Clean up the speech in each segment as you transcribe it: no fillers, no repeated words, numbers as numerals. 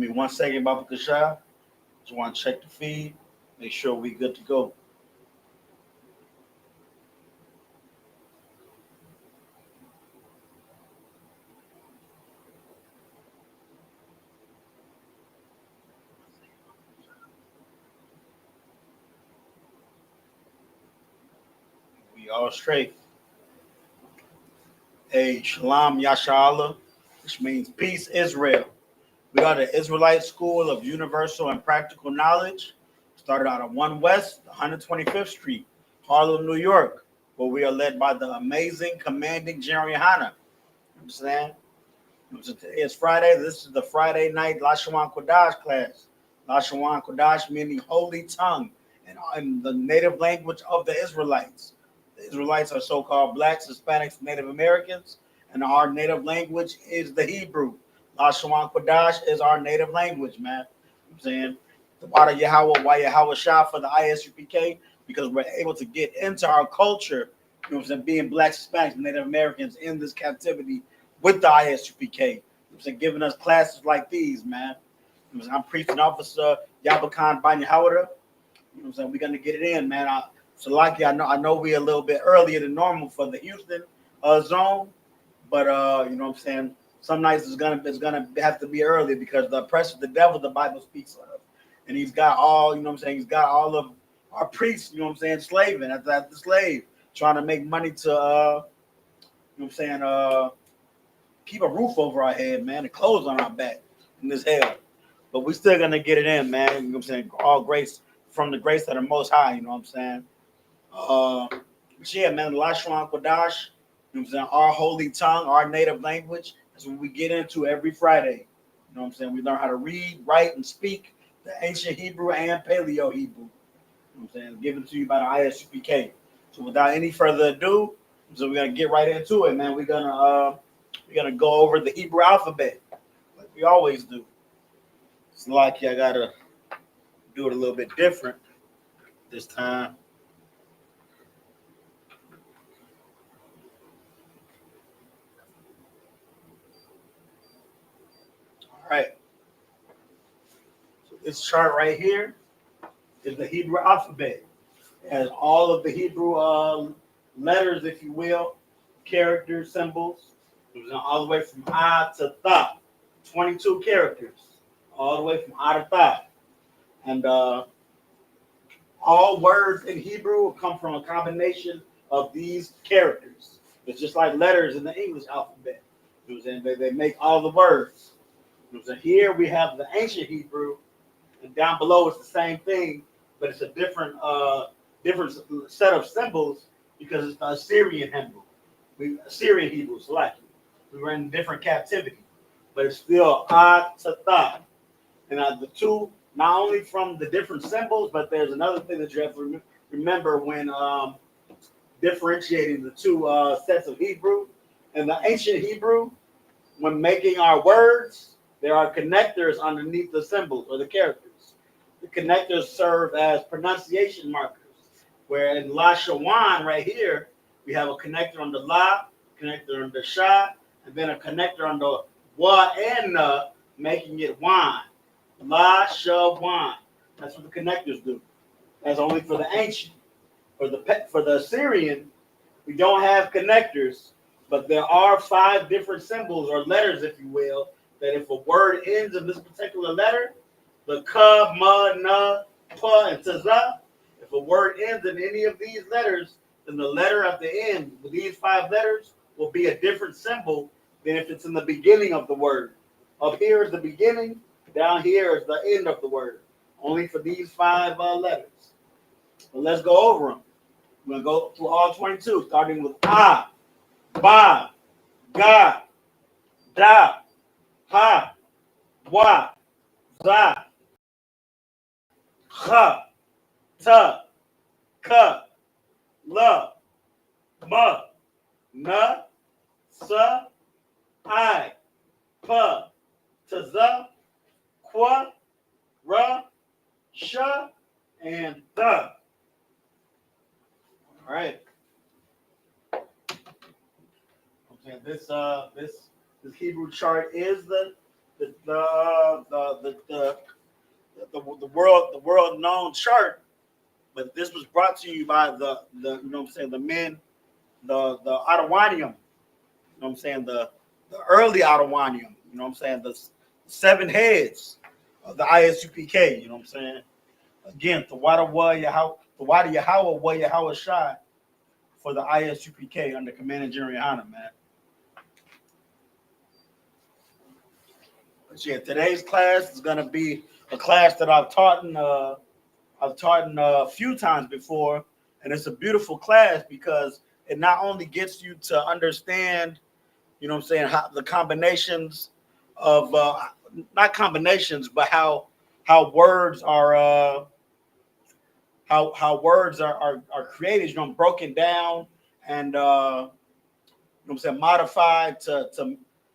me 1 second, Baba Kasha. Just want to check the feed, make sure we good to go. We all straight. Hey, Shalom Yashala, which means peace, Israel. We are the Israelite School of Universal and Practical Knowledge. Started out on 1 West, 125th Street, Harlem, New York, where we are led by the amazing commanding General YAHANNA. You understand? It's Friday. This is the Friday night Lashawan Qadash class. Lashawan Qadash meaning holy tongue and the native language of the Israelites. The Israelites are so-called blacks, Hispanics, Native Americans, and our native language is the Hebrew. Lashawan Qadash is our native language, man. I'm saying the Wada Yahweh, why Yahweh Shah for the I.S.U.P.K, because we're able to get into our culture, you know what I'm saying, being blacks, Hispanics, Native Americans in this captivity with the I.S.U.P.K. You know what I'm saying, giving us classes like these, man. You know, I'm preaching officer Yabakan Banya Howard. You know what I'm saying? We're gonna get it in, man. So lucky, I know we're a little bit earlier than normal for the Houston zone, but you know what I'm saying, some nights it's gonna have to be early because the oppressor, the devil, the Bible speaks of, and he's got all, you know what I'm saying, he's got all of our priests, you know what I'm saying, slaving at the slave, trying to make money to you know what I'm saying, keep a roof over our head, man, and clothes on our back in this hell. But we still gonna get it in, man. You know what I'm saying? All grace from the grace of the Most High, you know what I'm saying? But yeah, man, Lashawan Qadash, you know what I'm saying? Our holy tongue, our native language, that's what we get into every Friday. You know what I'm saying? We learn how to read, write, and speak the ancient Hebrew and Paleo Hebrew. You know what I'm saying? Given to you by the I.S.U.P.K. So without any further ado, so we're gonna get right into it, man. We're gonna go over the Hebrew alphabet like we always do. It's lucky I gotta do it a little bit different this time. All right. So this chart right here is the Hebrew alphabet. It has all of the Hebrew letters, if you will, characters, symbols. It was all the way from I to Tha, 22 characters, all the way from I to Tha. And all words in Hebrew come from a combination of these characters. It's just like letters in the English alphabet. You know what I'm saying? They make all the words. You know what I'm saying? Here we have the ancient Hebrew, and down below it's the same thing, but it's a different set of symbols because it's the Assyrian Hebrew. Assyrian Hebrew, so like we were in different captivity, but it's still A to Tha. And the two, not only from the different symbols, but there's another thing that you have to remember when differentiating the two sets of Hebrew. And the ancient Hebrew, when making our words, there are connectors underneath the symbols or the characters. The connectors serve as pronunciation markers. Where in Lashawan right here, we have a connector on the La, connector on the Sha, and then a connector on the Wa and Na, making it Wan. Lashawan. That's what the connectors do. That's only for the ancient. For the Assyrian, we don't have connectors, but there are 5 different symbols or letters, if you will, that if a word ends in this particular letter, the Ka, Ma, Na, Pa, and Taza, if a word ends in any of these letters, then the letter at the end with these 5 letters will be a different symbol than if it's in the beginning of the word. Up here is the beginning, down here is the end of the word. Only for these 5 letters. But let's go over them. We're going to go through all 22, starting with A, Ba, Ga, Da, Ha, Wa, Za, Cha, Ta, Ka, La, Ma, Na, Sa, I.P.K, Taza, Kwa, Ra, Sha, and Tha. All right. Okay, this Hebrew chart is the the world known chart, but this was brought to you by the you know what I'm saying, the men, the Otawanium, you know what I'm saying, the early Otawanium, you know what I'm saying, the 7 heads of the I.S.U.P.K, you know what I'm saying. Again, the Wada Yahweh Wa Yahweh Shai for the I.S.U.P.K under Commanding General YAHANNA, man. But yeah, today's class is gonna be a class that I've taught in a few times before, and it's a beautiful class because it not only gets you to understand, you know what I'm saying, how the combinations of not combinations, but how words are how words are created, you know, broken down and you know what I'm saying, modified to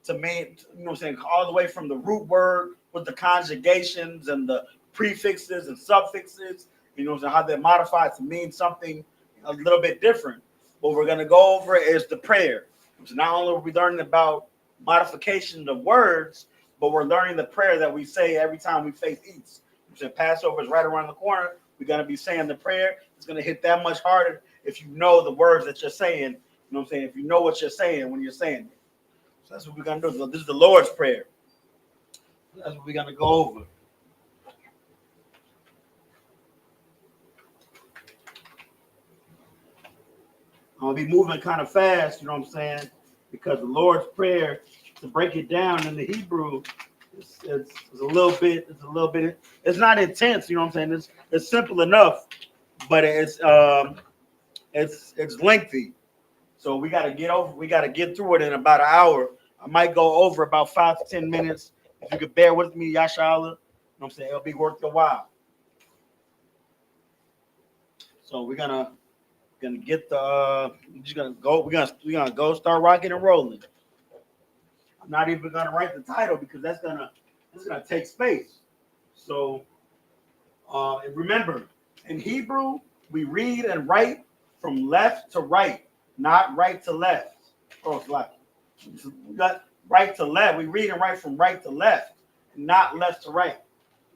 mean, you know what I'm saying, all the way from the root word with the conjugations and the prefixes and suffixes, you know what I'm saying, how they're modified to mean something a little bit different. What we're gonna go over is the prayer. So not only are we learning about modification of words, but we're learning the prayer that we say every time we face East. So Passover is right around the corner. We're gonna be saying the prayer. It's gonna hit that much harder if you know the words that you're saying. You know what I'm saying? If you know what you're saying when you're saying it. So that's what we're gonna do. So this is the Lord's Prayer. That's what we're gonna go over. I'm gonna be moving kind of fast, you know what I'm saying? Because the Lord's Prayer, to break it down in the Hebrew, it's a little bit, it's not intense, you know what I'm saying? It's simple enough, but it's lengthy. So we gotta get through it in about an hour. I might go over about 5 to 10 minutes. If you could bear with me, Yashala, you know what I'm saying, it'll be worth the while. So we're gonna get the we're just gonna go, we're gonna go start rocking and rolling. I'm not even gonna write the title because that's gonna take space. So remember, in Hebrew, we read and write from left to right, not right to left. Oh, it's like we got right to left. We read and write from right to left, not left to right.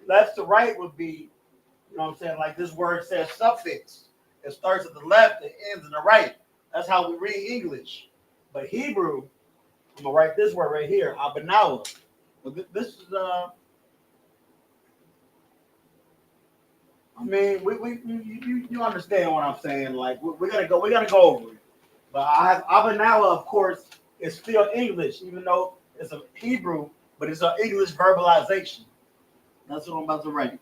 Left to right would be, you know what I'm saying, like this word says suffix. It starts at the left, it ends in the right. That's how we read English. But Hebrew, I'm gonna write this word right here, abanawa. Well, this is I mean, you understand what I'm saying? Like we're gonna go over it. But I have abanawa, of course, is still English, even though it's a Hebrew, but it's an English verbalization. That's what I'm about to write.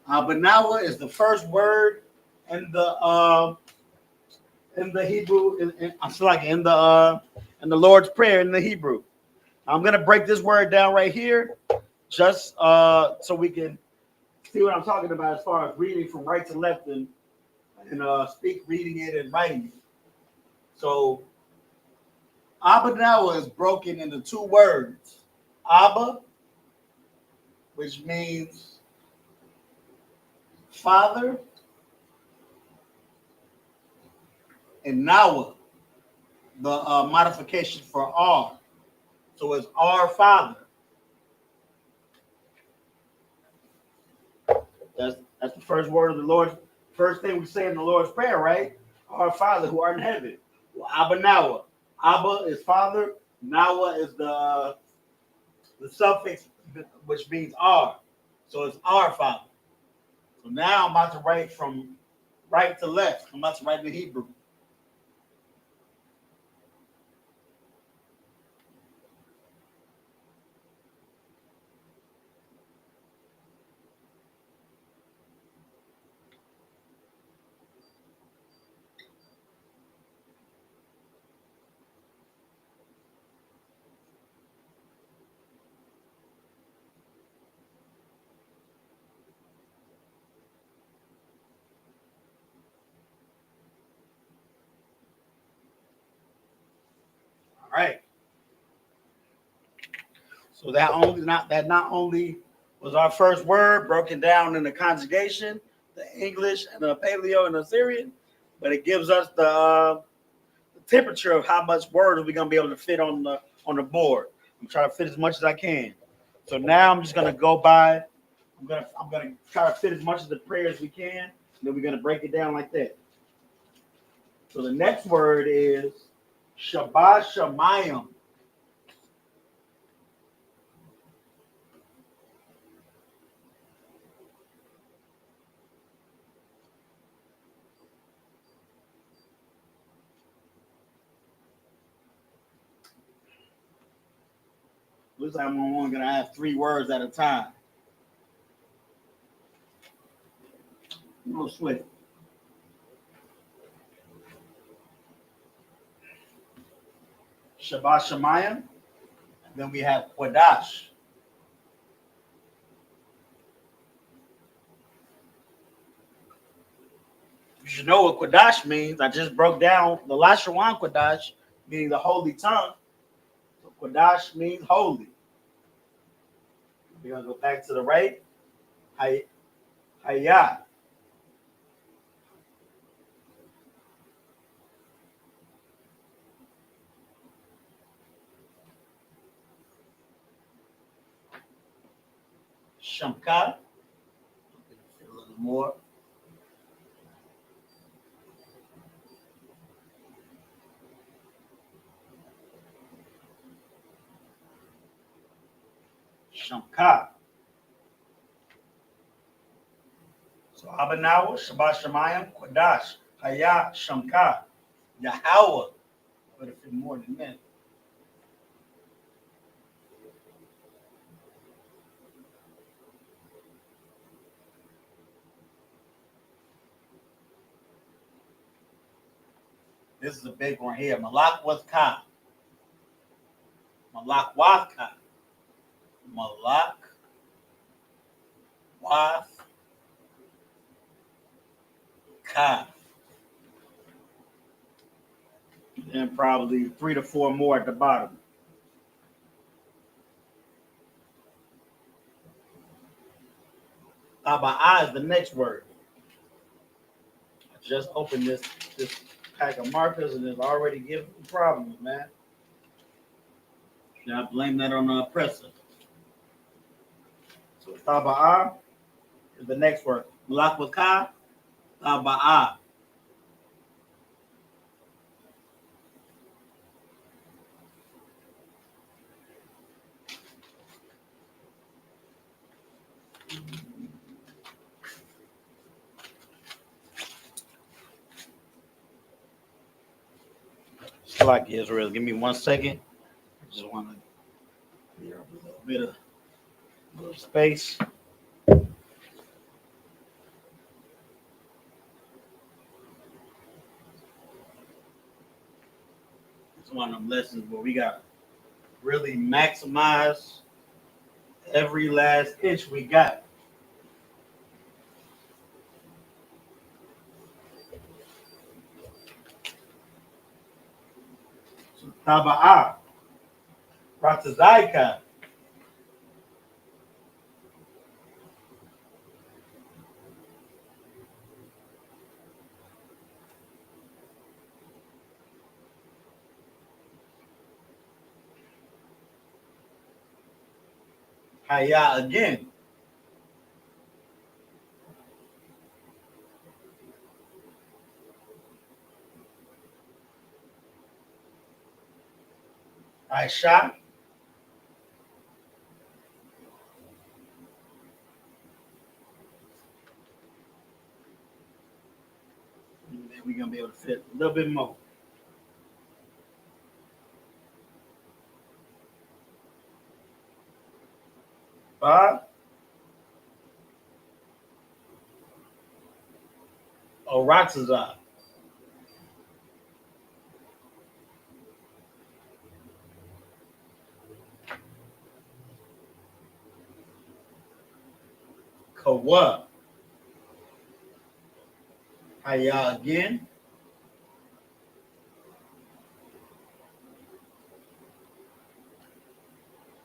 Abanawa is the first word in the Hebrew. In the Lord's Prayer in the Hebrew. I'm gonna break this word down right here, just so we can see what I'm talking about as far as reading from right to left and reading it and writing it. So Abanawa is broken into 2 words. Abba, which means father, and Nawa, the modification for R. So it's our Father. That's the first word of the Lord. First thing we say in the Lord's Prayer, right? Our Father who art in heaven. Well, Abba Nawa. Abba is Father. Nawa is the suffix which means R. So it's our Father. So now I'm about to write from right to left. I'm about to write in Hebrew. All right. So that not only was our first word broken down in the conjugation, the English and the Paleo and Assyrian, but it gives us the temperature of how much words we're gonna be able to fit on the board. I'm trying to fit as much as I can. So now I'm just gonna go by. I'm gonna try to fit as much of the prayer as we can. And then we're gonna break it down like that. So the next word is Shabbat Shemayim. Looks like I'm only gonna have 3 words at a time. No sweat. Shabbat Shemayim. Then we have Qadash. You should know what Qadash means. I just broke down the Lashawan Qadash, meaning the holy tongue. So Qadash means holy. We're gonna go back to the right. Hayah. Shamka. A little more. Shamka. So Abanawa, Shabbat Shemayim, Qadash, Hayah, Shamka, Yahweh. But if it's more than that. This is a big one here. BLACKWATCH. BLACKWATCH. BLACKWATCH. And probably 3 to 4 more at the bottom. Aba'ah is the next word. I just opened this pack of markers and it's already giving me problems, man. Should I blame that on the oppressor? So Aba'ah is the next word. BLACKWATCH, Aba'ah. It's like Israel. Give me 1 second. I just want to clear up a little bit of space. It's one of them lessons where we got to really maximize every last inch we got. So Taba'ah, Ratazaika. Hayah again. Aisha. And then we're going to be able to fit a little bit more. Bob. Oratazah. Kawa. Hayah again.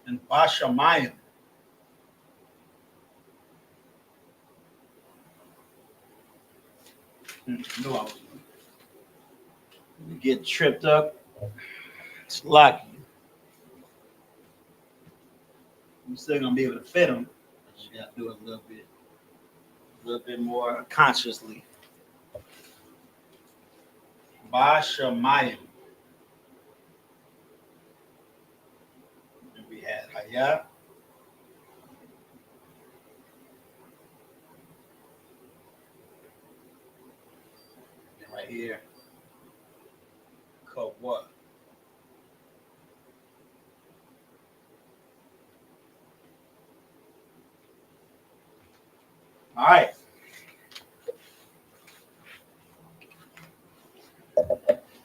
And Bashamayim. No, I was get tripped up. It's lucky. I'm still gonna be able to fit them. I just gotta do it a little bit more consciously. Bashamayim. We had Hayah. And right here, what? All right.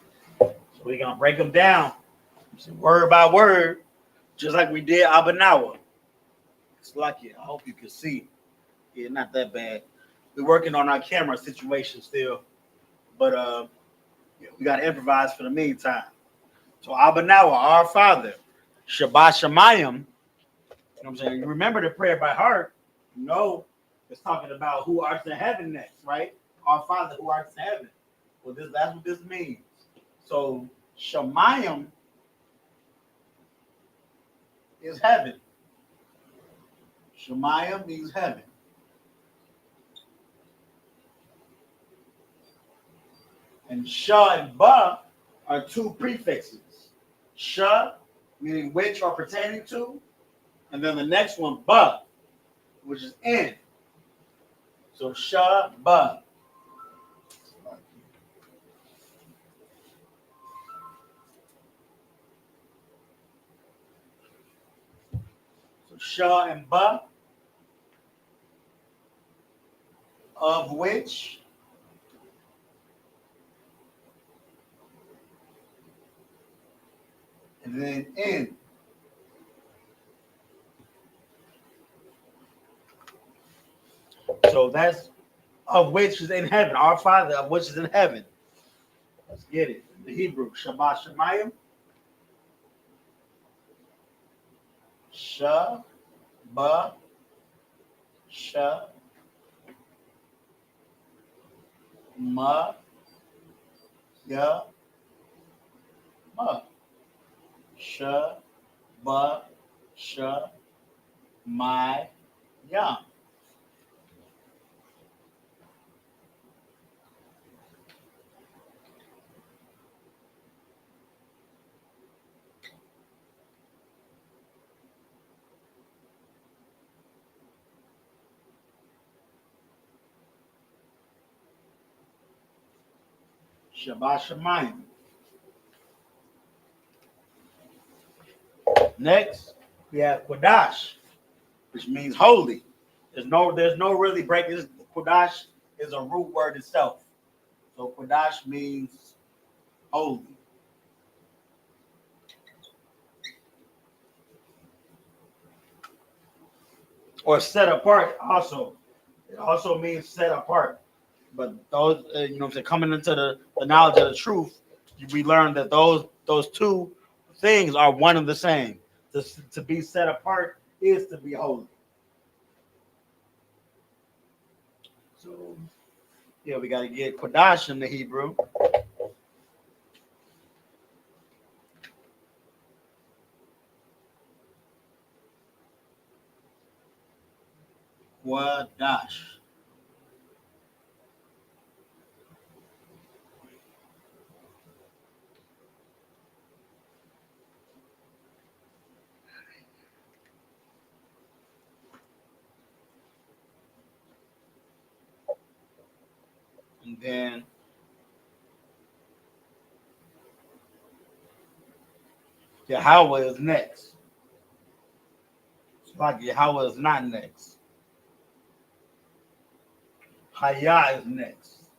So we're gonna break them down word by word, just like we did Abanawa. It's lucky. I hope you can see. Yeah, not that bad. We're working on our camera situation still, but yeah, we gotta improvise for the meantime. So Abanawa, our Father, Shabbat Shemayim. You know what I'm saying? You remember the prayer by heart. You know, it's talking about who art in heaven next, right? Our Father who art in heaven. Well, that's what this means. So Shemayim is heaven. Shemayim means heaven. And Shah and Ba are two prefixes. Shah, meaning which or pertaining to, and then the next one, Ba, which is in. So Shah, Ba. So Shah and Ba, of which and then in. So that's of which is in heaven. Our Father of which is in heaven. Let's get it. The Hebrew. Shabbat Shemayim. Sha, ba, sha, ma, ya, ma. Sha, ba, sha, my, ya. Shabbat Shemayim. Next, we have Qadash, which means holy. There's no really breaking. Qadash is a root word itself. So Qadash means holy. Or set apart also. It also means set apart. But those, you know what I'm saying, coming into the knowledge of the truth, we learn that those two things are one and the same. To be set apart is to be holy. So, yeah, we got to get Qadash in the Hebrew. Qadash. And then Yahweh is next. It's like Yahweh is not next. Hayah is next.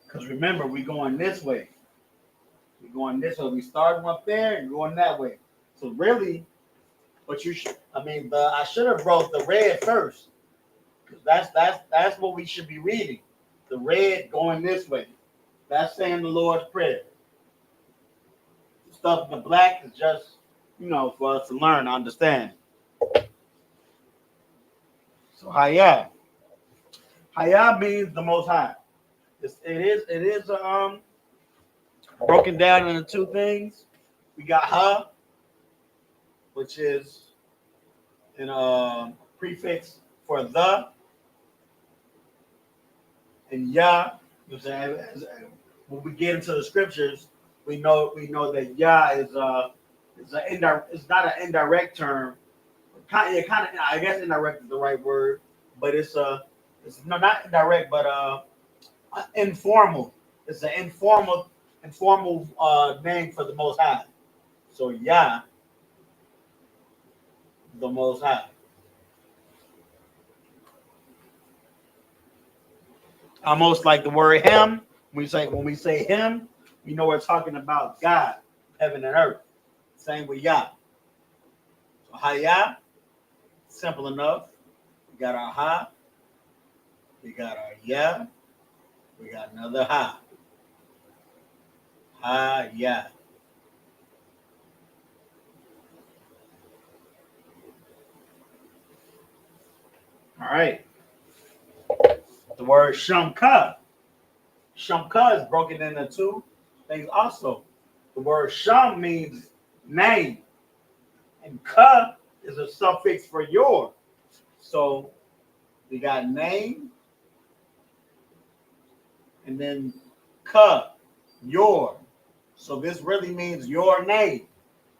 Because remember, we're going this way. We're going this way. We starting up there and going that way. So really, what you should, I should have wrote the red first. Because that's what we should be reading. The red going this way. That's saying the Lord's Prayer. The stuff in the black is just, for us to learn, understand. So Hayah. Hayah means the Most High. It is broken down into two things. We got ha, which is an prefix for the, and ya. You know what I'm saying? When we get into the scriptures, we know that ya is an indirect. It's not an indirect term. Kind of. I guess indirect is the right word, but it's no, not indirect, but informal. It's an informal name for the Most High. So Yah, the Most High. Almost like the word Him. When we say Him, we know we're talking about God, heaven and earth. Same with Yah. So Hayah, simple enough. We got our Ha, we got our Yah, we got another Ha. Hayah. All right. The word Shamka. Shamka is broken into two things also. The word Sham means name, and Ka is a suffix for your. So we got name, and then Ka, your. So this really means your name.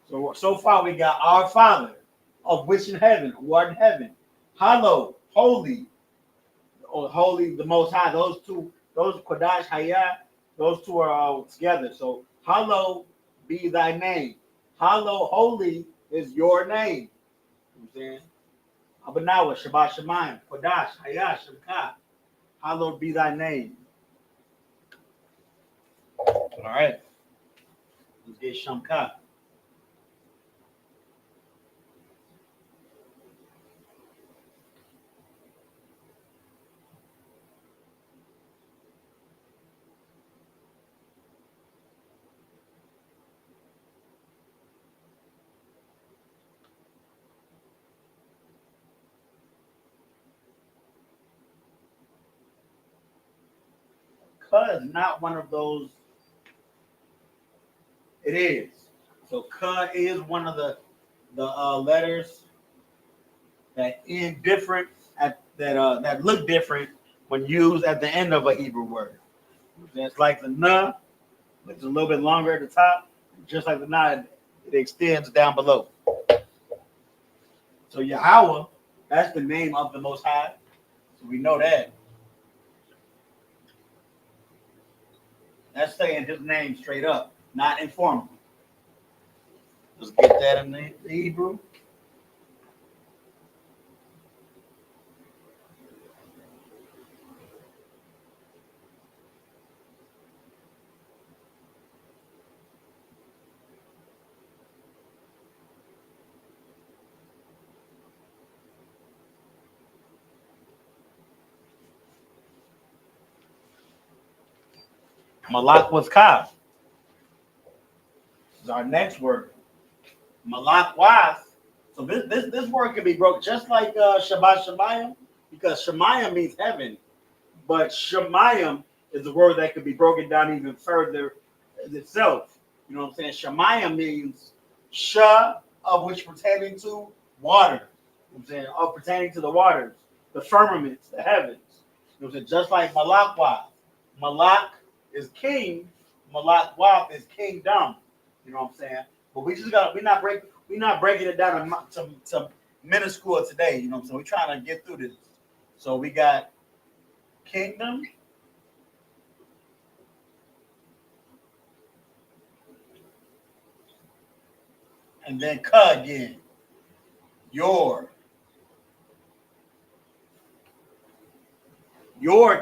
So far we got our Father, of which in heaven, who art in heaven. Hallowed, holy, or holy, the Most High. Those two, those Qadash, Hayah, those two are all together. So hallowed be thy name. Hallowed, holy is your name. You know what I'm saying? Abanawa, Shabbat Shemayim, Qadash, Hayah, Shabbat. Hallowed be thy name. All right. Let's get Shamka. Ka is not one of those. It is. So Ka is one of the letters that end different that look different when used at the end of a Hebrew word. It's like the na, it's a little bit longer at the top, just like the na, it extends down below. So Yahweh, that's the name of the Most High. So we know that. That's saying His name straight up, not informal. Let's get that in the Hebrew. Malak was Ka. This is our next word. Malak was. So this word can be broken just like Shabbat Shemayim, because Shemayim means heaven, but Shemayim is a word that could be broken down even further itself. You know what I'm saying? Shemayim means Sha, of which pertaining to water. You know what I'm saying? Of pertaining to the waters, the firmaments, the heavens. You know what I'm saying? Just like Malak was. Malak is king, Malak was is kingdom. You know what I'm saying? But we're not breaking it down to minuscule today. You know what I'm saying? We're trying to get through this. So we got kingdom, and then Ka again. Your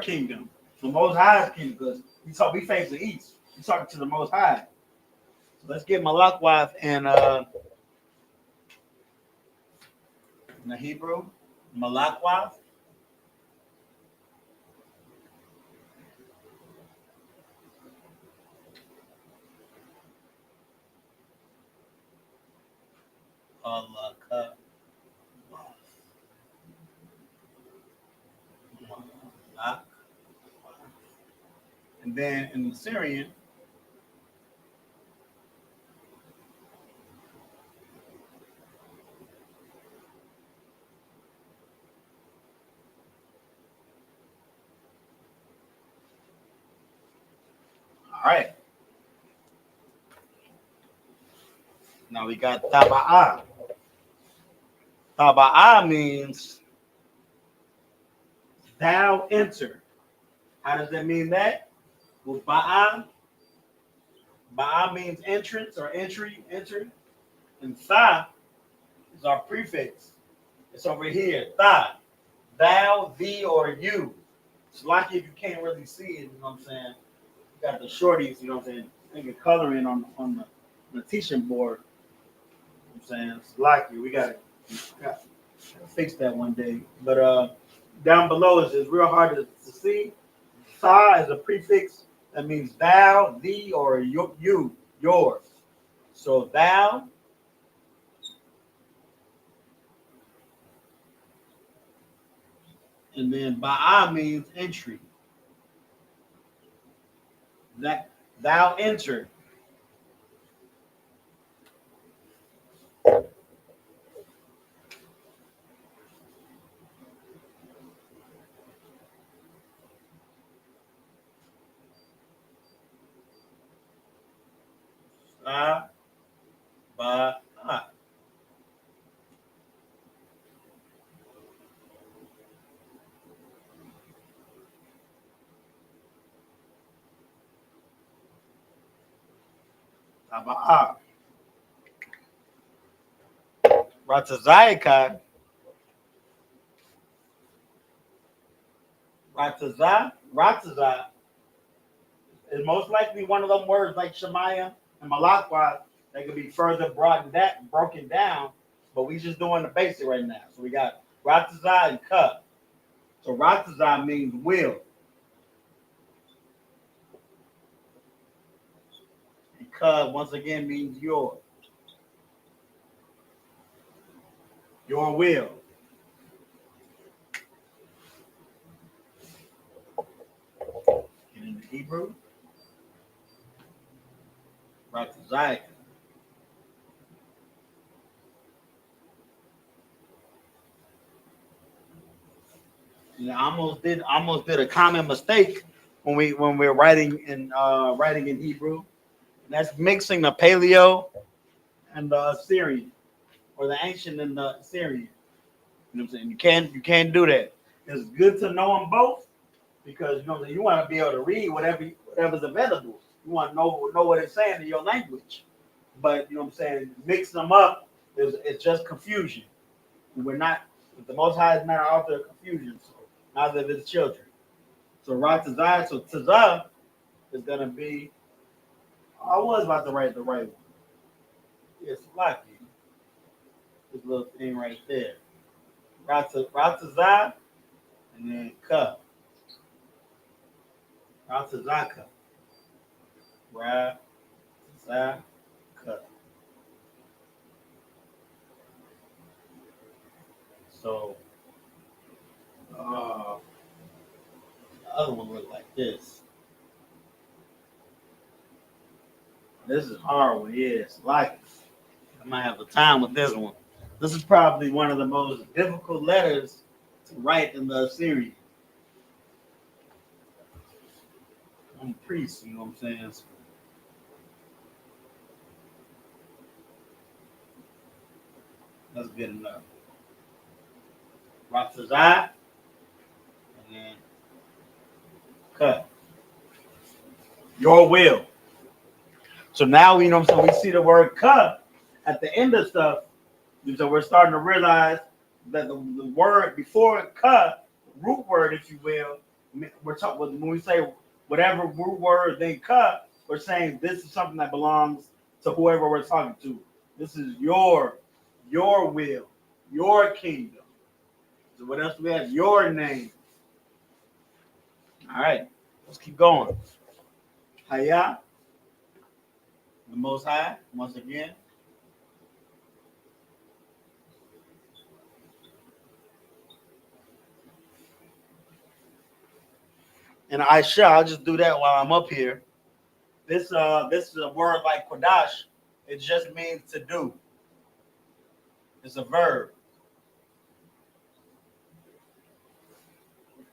kingdom, the Most High's kingdom. Because we face the east. We talking to the Most High. So let's get Malakwath and in the Hebrew, Malakwath. Malak. And then in the Syrian, right. Now we got taba'a. Taba'a means thou enter. How does that mean that? Well, ba'a means entrance or entry, enter. And tha is our prefix. It's over here. Tha, thou, thee, or you. It's like if you can't really see it, you know what I'm saying? You got the shorties, you know what I'm saying? They can color in on the teaching board. You know what I'm saying? It's lucky. We gotta fix that one day. But down below is real hard to see. Tha is a prefix that means thou, thee, or you, yours. So thou, and then ba'a means entry. That thou enter. Ba'a. Taba'a. Ratazayaka. Ratazah is most likely one of them words like Shemaiah and Malakwa that could be further broken down, but we just doing the basic right now. So we got Ratazah and Ka. So Ratazah means will. And Ka once again means your will. And in the Hebrew, Ratazah. I almost did a common mistake when we're writing in Hebrew, and that's mixing the Paleo and the Assyrian, or the ancient and the Assyrian. You know what I'm saying? You can't do that. It's good to know them both because you want to be able to read whatever's available. You want to know what it's saying in your language. But you know what I'm saying? Mixing them up it's just confusion. We're not the Most High is not author of confusion. So neither of his children. So Ratazah, so Tazah is gonna be. I was about to write the right one. It's lucky. This little thing right there. Ratazah and then Ka. Ratazaka. Ratazaka. So the other one looked like this. This is hard one, yeah. It's like I might have a time with this one. This is probably one of the most difficult letters to write in the series. I'm a priest, you know what I'm saying? So that's good enough. Ratazah and then cut. Your will. So now you know what I'm saying, we see the word cut at the end of stuff. So we're starting to realize that the word before cut, root word, if you will, we're talking when we say whatever root word they cut, we're saying this is something that belongs to whoever we're talking to. This is your will, your kingdom. So what else do we have? Your name. All right, let's keep going. Hayah, the Most High, once again. And I'll just do that while I'm up here. This is a word like Qadash. It just means to do. It's a verb.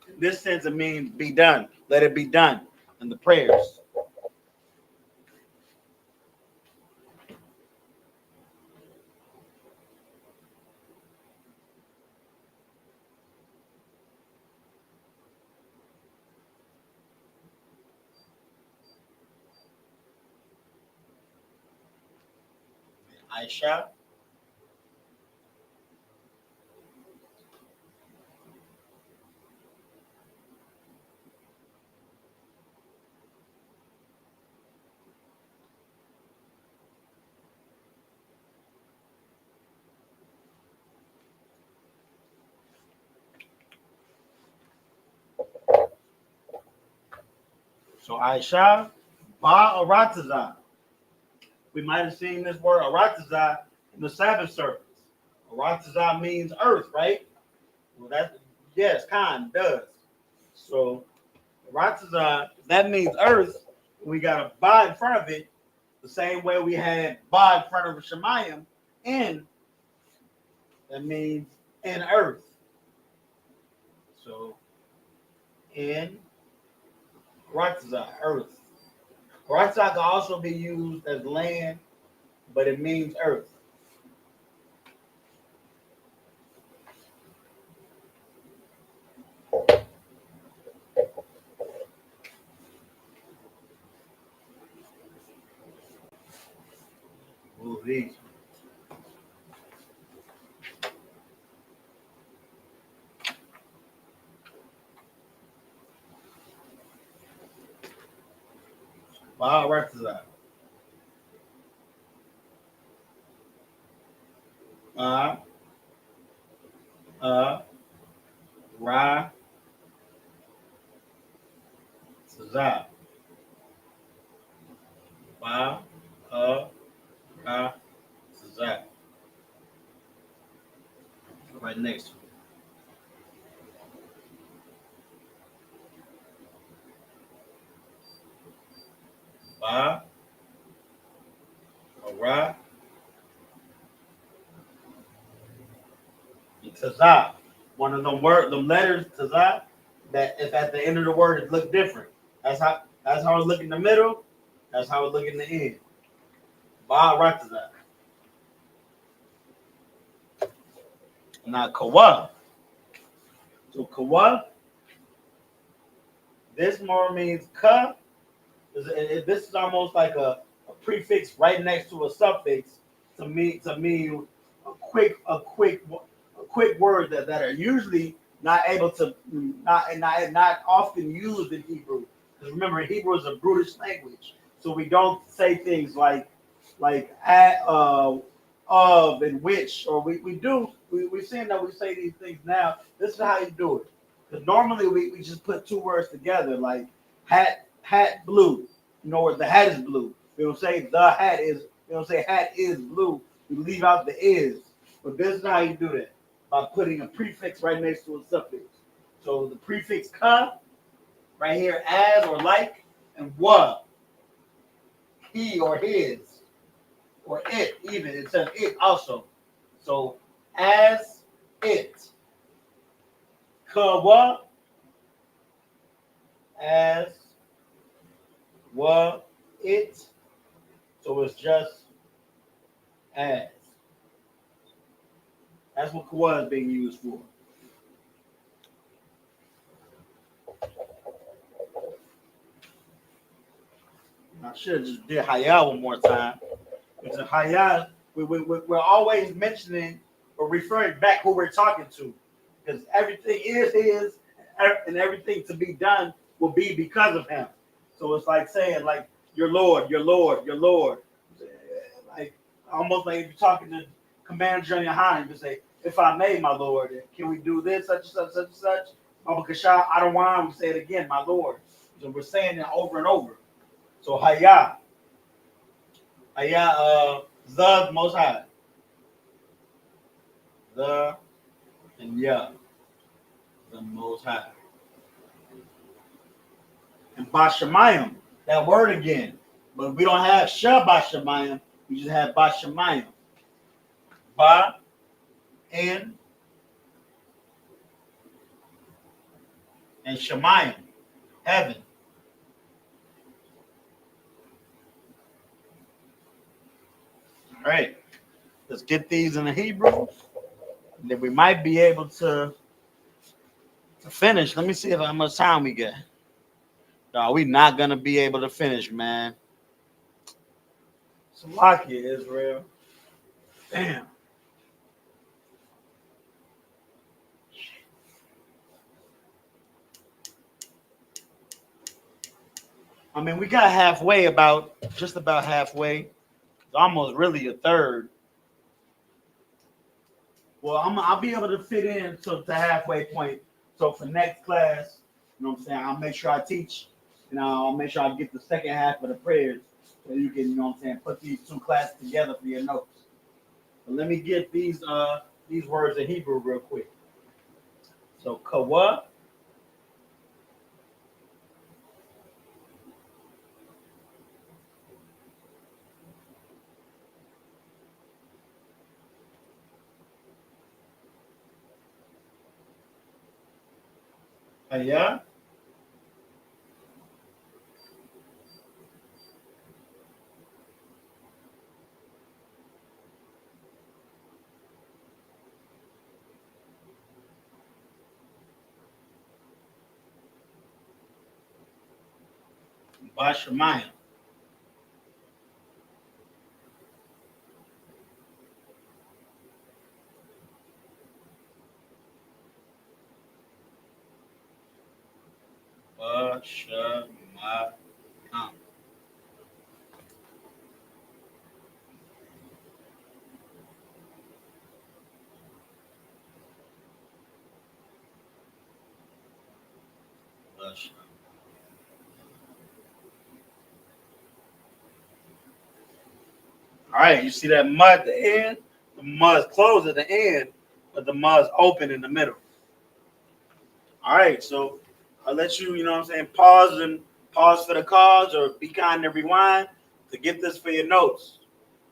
In this sense, it means be done. Let it be done in the prayers. Aisha. So Aisha, Ba Arataza. We might have seen this word Arataza in the Sabbath service. Arataza means earth, right? Well, that's yes, kind does. So Arataza, that means earth. We got a Ba in front of it, the same way we had Ba in front of Shemayim, in that means in earth. So in Arataza, earth. Arataza can also be used as land, but it means earth. Ooh, these. Wow, right to that. Uh, Ra, Tazah. Ba, Ra, Tazah. Right next to it. Ba, Ra, and Tazah. One of them letters, Tazah, that if at the end of the word it look different. That's how it look in the middle. That's how it look in the end. Ba, Ra, Tazah. Now Kawa. So Kawa, this more means ka. This is almost like a prefix right next to a suffix to mean a quick word that are usually not able to not often used in Hebrew. Because remember, Hebrew is a brutish language, so we don't say things like at, of and which, or we're saying that we say these things now. This is how you do it. Because normally we just put two words together like hat blue. You know where the hat is blue. We don't say the hat is. We don't say hat is blue. We leave out the is. But this is how you do that by putting a prefix right next to a suffix. So the prefix ka right here as or like and wa he or his or it even it says it also. So as it ka wa as wa it. So it's just as. That's what Kawa is being used for. I should have just did Haya one more time. Because in Haya, we're always mentioning or referring back who we're talking to. Because everything is his and everything to be done will be because of him. So it's like saying, like, your Lord, your Lord, your Lord. Like, almost like if you're talking to Commander General YAHANNA, you say, if I may, my Lord, can we do this, such and such, such and such? Mabakasha, I don't want, we say it again, my Lord. So we're saying it over and over. So Haya, the Most High, the and Ya, the Most High, and Bashamayim, that word again, but we don't have Sha Bashamayim, we just have Bashamayim, Ba and Shemayim, heaven. All right, let's get these in the Hebrew. And then we might be able to finish. Let me see how much time we get. No, we're not gonna be able to finish, man. Salakia, Israel. Damn. I mean, we got halfway, just about halfway. It's almost really a third. Well, I'll be able to fit in to the halfway point. So for next class, you know what I'm saying, I'll make sure I teach, and I'll make sure I get the second half of the prayers so you can, you know what I'm saying, put these two classes together for your notes. But let me get these words in Hebrew real quick. So kawa. Aya. Bashamayim. Bashamayim. All right, you see that mud at the end? The mud's closed at the end, but the mud's open in the middle. All right, so I'll let you, you know what I'm saying, pause for the cause or be kind and rewind to get this for your notes.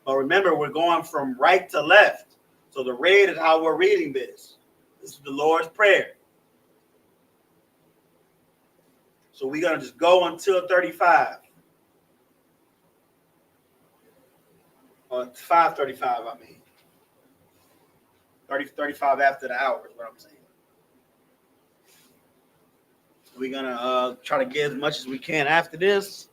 But remember, we're going from right to left. So the red is how we're reading this. This is the Lord's Prayer. So we're going to just go until 35. Or 5:35, I mean. 35 after the hour is what I'm saying. We're going to try to get as much as we can after this.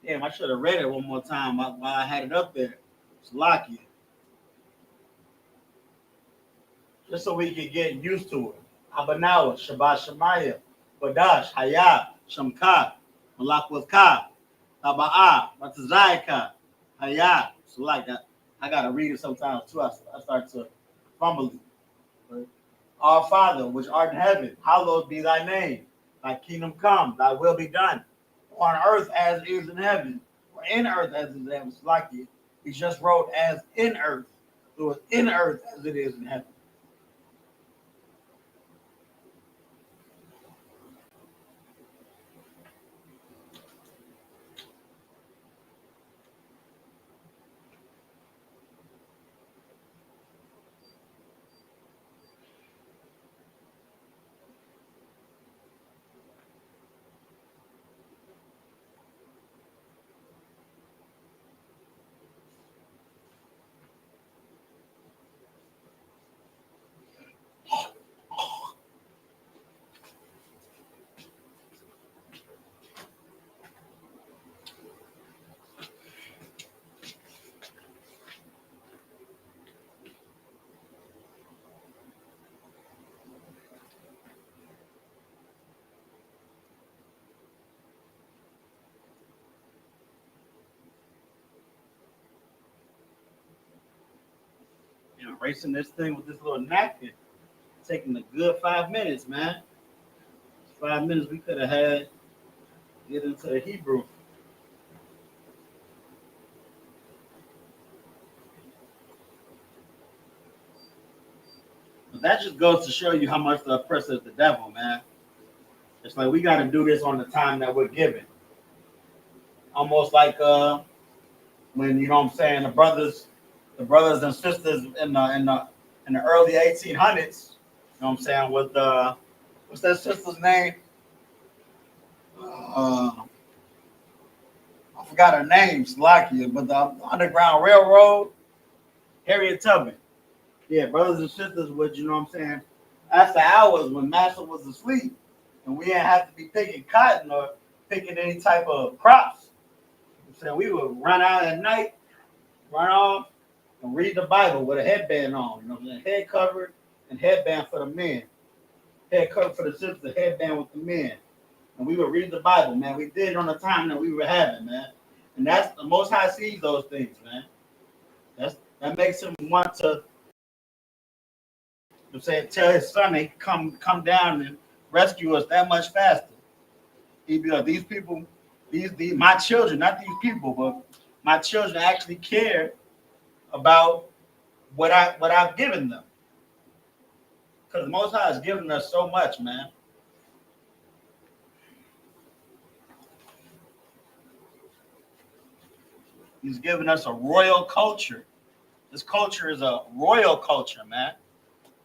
Damn, I should have read it one more time while I had it up there. It's lucky. Just so we can get used to it. Abanawa, Shabbat Shemaya, Qadash, Hayah, Shamka, Malakwatch, Taba'a, Matazayaka, Hayah. So like that. I gotta read it sometimes too. I start to fumble it. Our Father, which art in heaven, hallowed be thy name. Thy kingdom come, thy will be done. On earth as it is in heaven, or in earth as it is in heaven. It's like it. He just wrote as in earth. So it's in earth as it is in heaven. You know, erasing this thing with this little napkin, taking a good 5 minutes, man. 5 minutes we could have had get into the Hebrew. But that just goes to show you how much the oppressor is the devil, man. It's like we got to do this on the time that we're given. Almost like when, you know what I'm saying, the brothers and sisters in the early 1800s, you know what I'm saying, with what's that sister's name? I forgot her name, Slovakia, but the Underground Railroad, Harriet Tubman. Yeah, brothers and sisters would, you know what I'm saying, after hours when master was asleep, and we didn't have to be picking cotton or picking any type of crops. So we would run out at night, run off, and read the Bible with a headband on. You know what I'm saying? Head covered and headband for the men. Head covered for the sisters, headband with the men. And we would read the Bible, man. We did it on the time that we were having, man. And that's the Most High sees those things, man. That makes him want to, tell his son they come down and rescue us that much faster. He'd be like, these people, these my children, not these people, but my children actually care about what I've given them. Because the Most High has given us so much, man. He's given us a royal culture. This culture is a royal culture, man.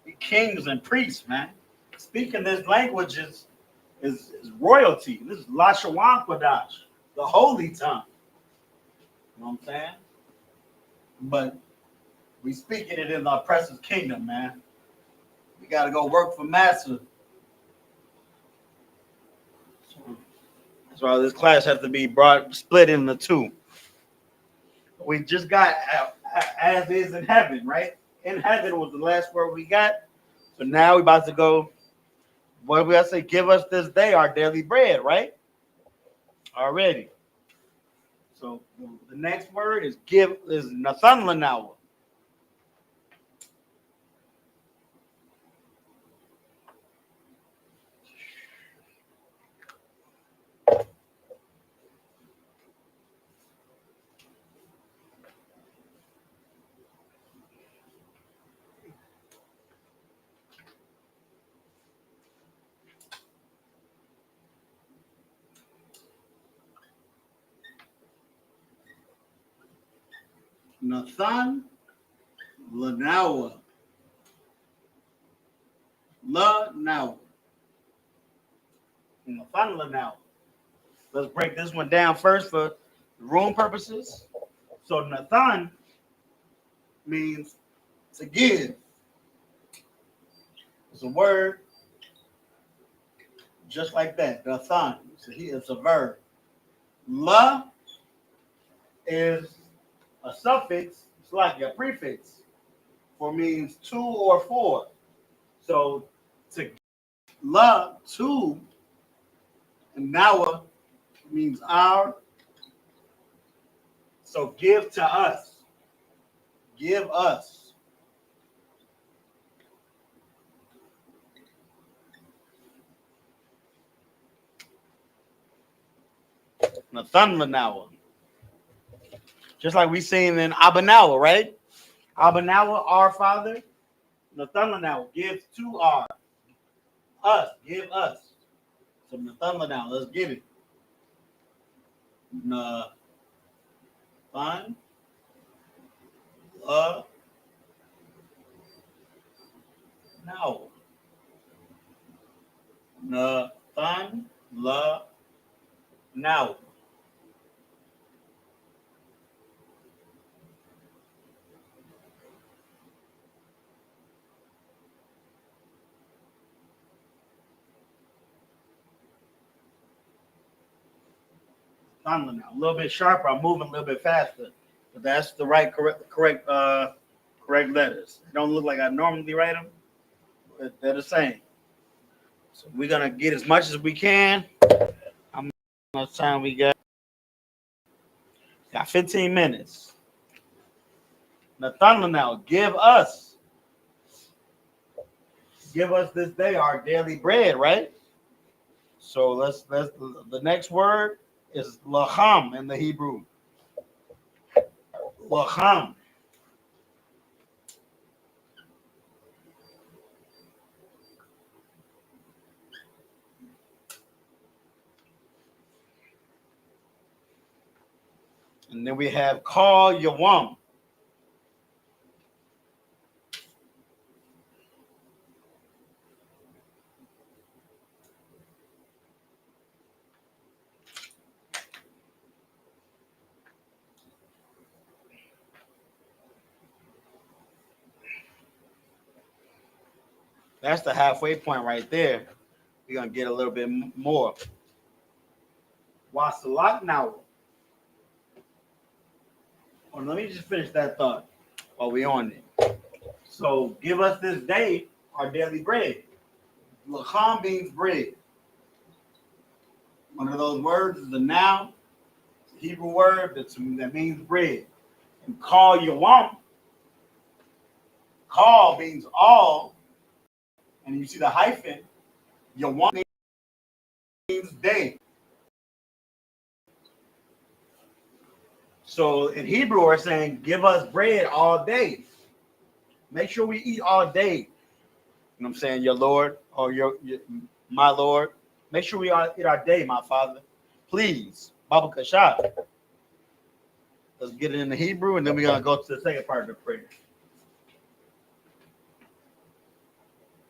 We kings and priests, man. Speaking this language is royalty. This is Lashawan Qadash, the holy tongue. You know what I'm saying? But we speaking it in the oppressor's kingdom, man. We got to go work for master. That's why this class has to be split into two. We just got as is in heaven, right? In heaven was the last word we got. So now we're about to go. What did we say? Give us this day our daily bread, right? Already. So the next word is Nathan Lanawa. Nathan Lanawa. Lanawa. Nathan Lanawa. Let's break this one down first for room purposes. So Nathan means to give. It's a word just like that. Nathan. So it's a verb. La is a suffix. It's like a prefix for means to or for. So to la to and nawa means our. So give to us. Give us. Nathan Lanawa. Just like we seen in Abanawa, right? Abanawa, our Father. Nathan Lanawa, give to us. Give us. So Nathan Lanawa, let's give it. Nathan Lanawa. Nathan Lanawa. A little bit sharper. I'm moving a little bit faster, but that's the right correct letters. It don't look like I normally write them, but they're the same. So we're gonna get as much as we can. How much time we got? Got 15 minutes. Nathaniel, now give us this day our daily bread, right? So let's the next word is lacham in the Hebrew. Lacham. And then we have call Yawam. That's the halfway point right there. We're gonna get a little bit more. Wasalak now. Oh, let me just finish that thought while we're on it. So give us this day our daily bread. Lacham means bread. One of those words is a noun, Hebrew word that means bread. And call Yawam. Call means all, and you see the hyphen. Yawam means day. So in Hebrew, we're saying, give us bread all day. Make sure we eat all day. You know what I'm saying? Your Lord or my Lord. Make sure we eat our day, my Father. Please. Baba Kasha. Let's get it in the Hebrew, and then we're going to go to the second part of the prayer.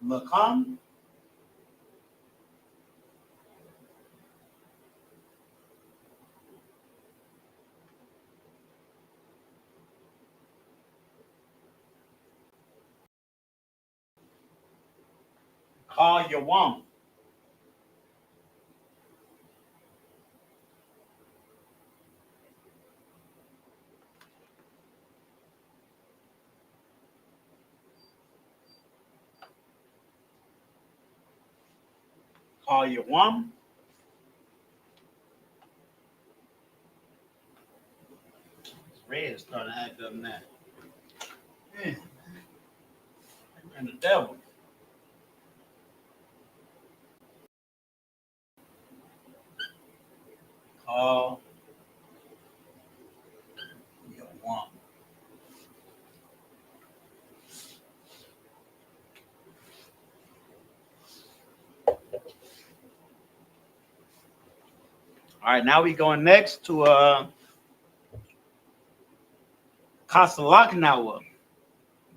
Lakam. Call Yawam. Call Yawam. Red is starting to act up now. Man, and the devil. Call Yawam. All right, now we going next to Kasalaknawa.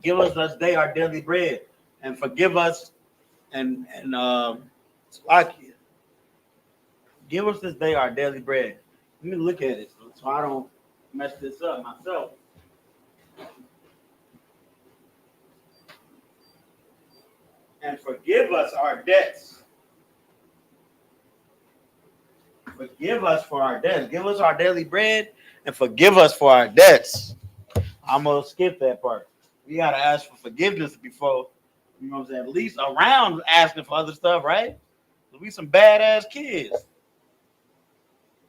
Give us this day our daily bread, and forgive us and Slakia. Give us this day our daily bread. Let me look at it so I don't mess this up myself. And forgive us our debts. Forgive us for our debts. Give us our daily bread and forgive us for our debts. I'm gonna skip that part. We gotta ask for forgiveness before, you know what I'm saying, at least around asking for other stuff, right? We some badass kids.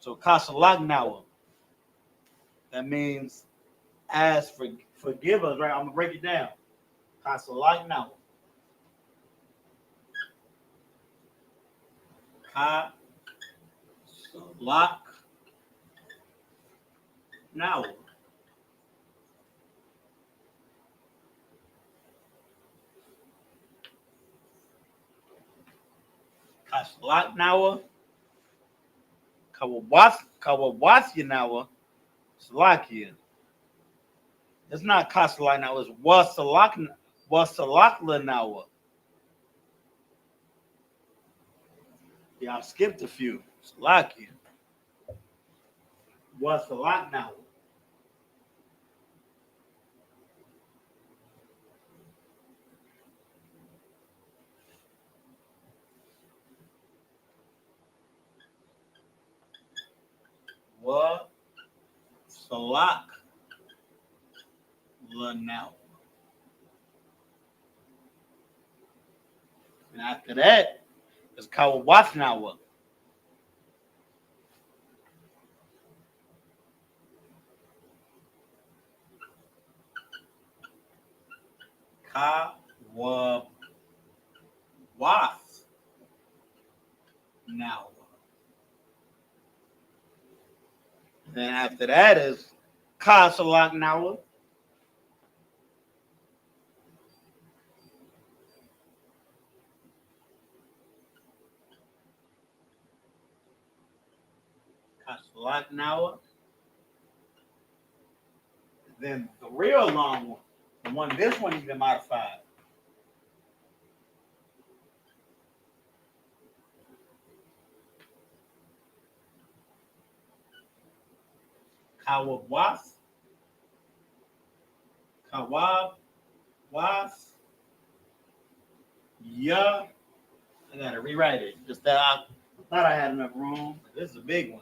So Kasalagnawa. That means ask for forgive us, right? I'm gonna break it down. Kasalagnawa. Kasalagnawa. Kasalagnawa. Kawawasyanawa. Salakia. It's not Kasalagnawa, it's Wasalaknawa. Yeah, I skipped a few. Salakia. Wasalaknawa. Wasalak. Now. And after that, it's Kawawasnawa. Kawawasnawa. Then after that is Kasalaknawa. Kasalaknawa. Then the real long one, this one even modified. Kawab was. Kawab was. Yeah. I gotta rewrite it. Just that I thought I had enough room. This is a big one.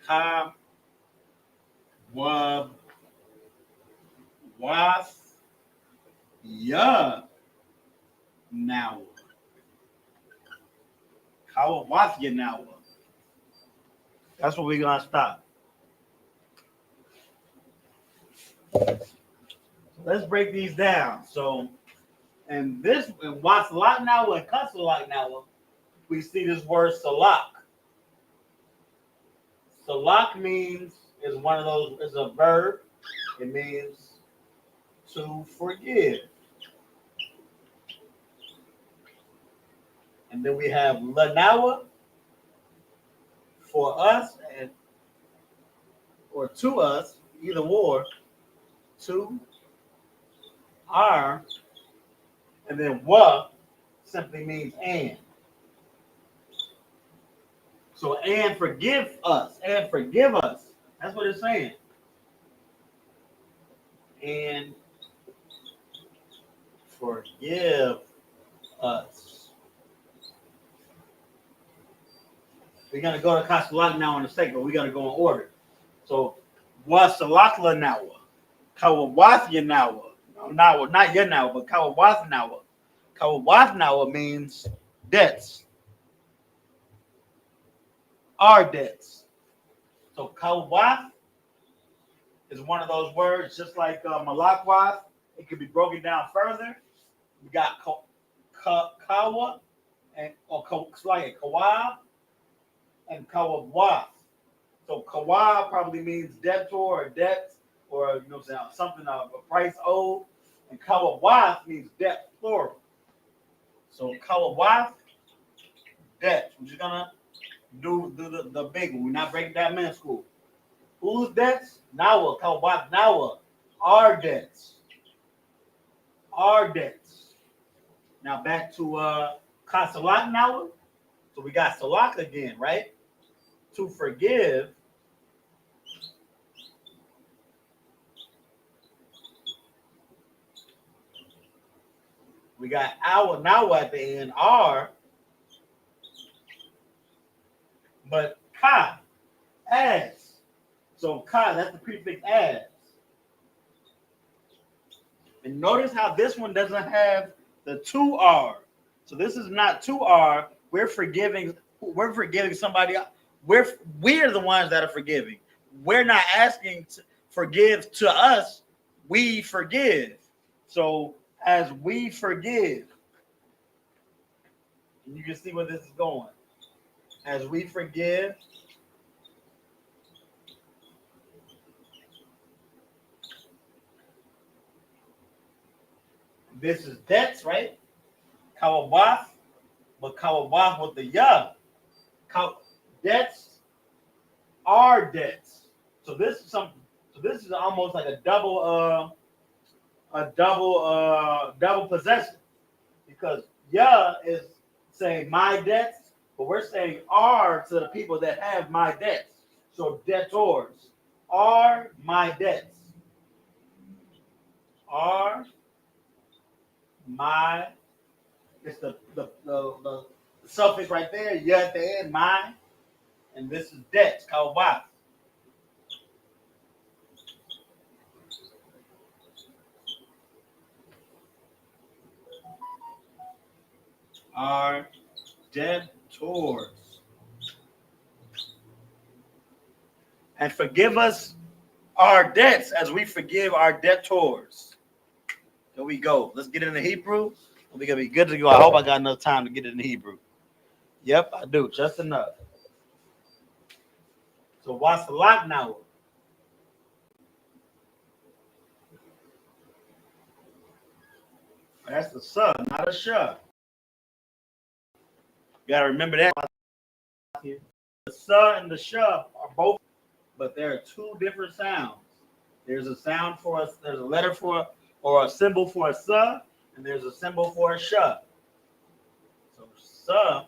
Kawab was. Yeah. Now. Kawab was ya now. That's what we're gonna stop. Let's break these down. So, and this, and what's lot now and cuss a lot now, we see this word salak. Salak means is one of those, is a verb. It means to forgive. And then we have lanawa for us, and or to us, either or, to our, and then wa simply means and. So and forgive us, and forgive us. That's what it's saying. And forgive us. We're gonna go to Kasalat now in a second, but we gotta go in order. So wasalakla nawa, kawawathya nawa. No, not yet now, but kawawath nawa. Kawawath nawa means debts. Our debts. So kawawath is one of those words, just like malakwath. It could be broken down further. We got kawa and or like kawab and kawabwath. So kawab probably means debtor or debt, or something of a price owed, and kawabwath means debt plural. So kawabwath, debt. We're just gonna do the big one. We're not breaking that man school. Whose debts? Nawa, kawabwath nawa. Our debts. Our debts. Now back to kasalat nawa. So we got salak again, right? To forgive. We got our now at the end, our, but ka, as. So ka, that's the prefix as. And notice how this one doesn't have the to R. So this is not to R. We're forgiving somebody. We're the ones that are forgiving. We're not asking to forgive to us. We forgive. So as we forgive, and you can see where this is going. As we forgive, this is debts, right? Kawabaf, but kawabaf with the ya. Debts are debts. So this is something. So this is almost like a double possession, because ya is saying my debts, but we're saying are to the people that have my debts. So debtors are my debts. Are my, it's the suffix right there, ya at the end, my, and this is debts, kawabaf. Are debtors. And forgive us our debts as we forgive our debtors. Here we go. Let's get into Hebrew. We're gonna be good to go. I hope I got enough time to get it in Hebrew. Yep, I do. Just enough. So what's the lot now? That's the sub, not a shove. gotta remember that. The sa and the sha are both, but there are two different sounds. There's a sound for us. There's a letter for or a symbol for a sa, and there's a symbol for a sha. So sa,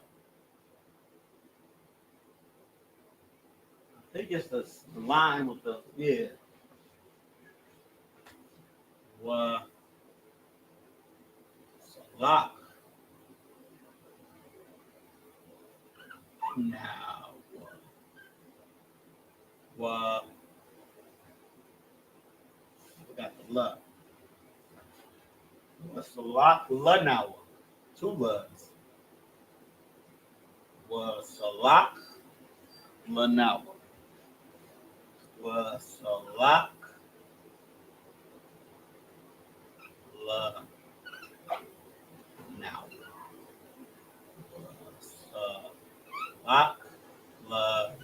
I think it's the line with the wa salak. Now wa we got the la. What's the lock? La now. Two la's. Was a lock. La now. Was a lock. La now. Was a lock. La now.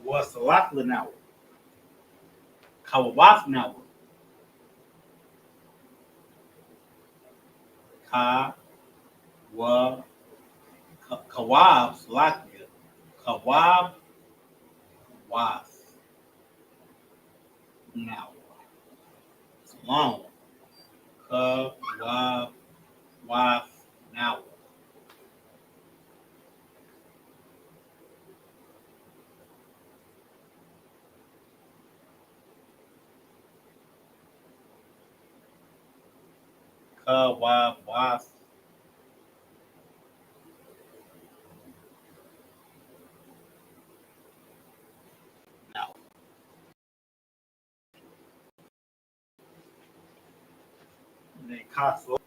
Was a lock now. Kawaf now. Ka wa kawab salakia. Kawab was now. It's long. Kawab was now. Kawab was now. And then Kasla.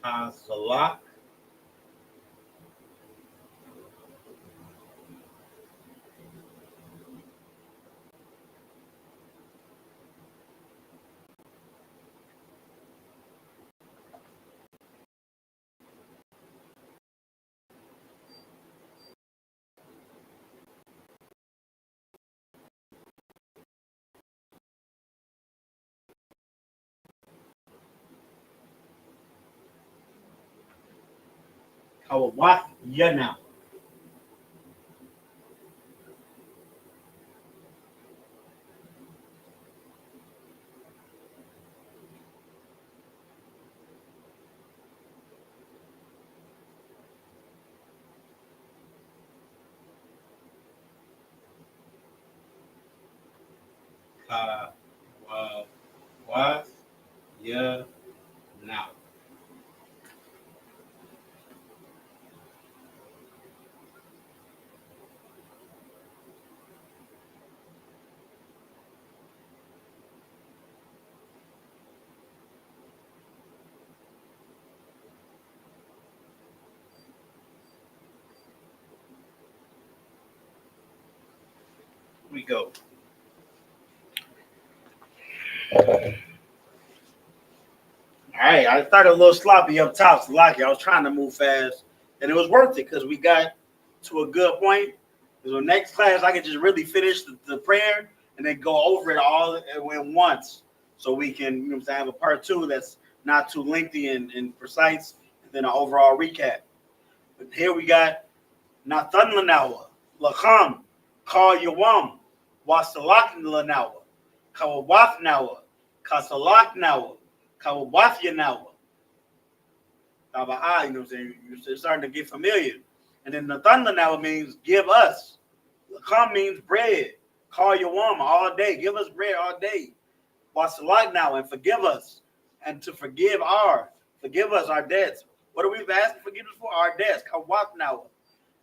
Kasalak. Kawaf ya now. Kawaf ya now. We go. All right, I started a little sloppy up top, so lucky. I was trying to move fast, and it was worth it because we got to a good point. So next class, I could just really finish the prayer and then go over it all at once, so we can, you know, what I'm saying, have a part two that's not too lengthy and precise, and then an overall recap. But here we got Nathan Lanawa, Lacham, Call Yawam, Wasalak Lanawa, Kawawaf Nawa, Kasalak Nawa, Kawawafia Nawa. You know what I'm saying? You're starting to get familiar. And then Nathan Lanawa means give us. Lacham means bread. Call Yawam all day. Give us bread all day. Wasalak Nawa, and forgive us. And to forgive us our debts. What are we asking forgiveness for? Our debts. Kawaf Nawa.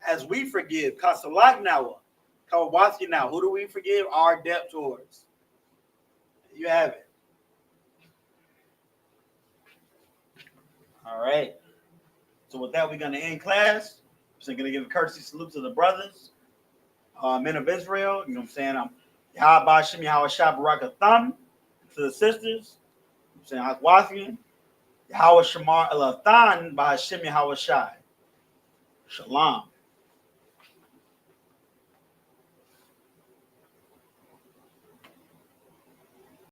As we forgive, Kasalak Nawa, Kawasi now. Who do we forgive? Our debt towards. You have it. All right. So with that, we're going to end class. So I'm going to give a courtesy salute to the brothers, men of Israel. You know what I'm saying? Yahweh Bashim Yahweh Shah Barakatham to the sisters. I'm saying Haswafian. Yahweh Shamar Elathan Bahashim Yahweh Shai. Shalom.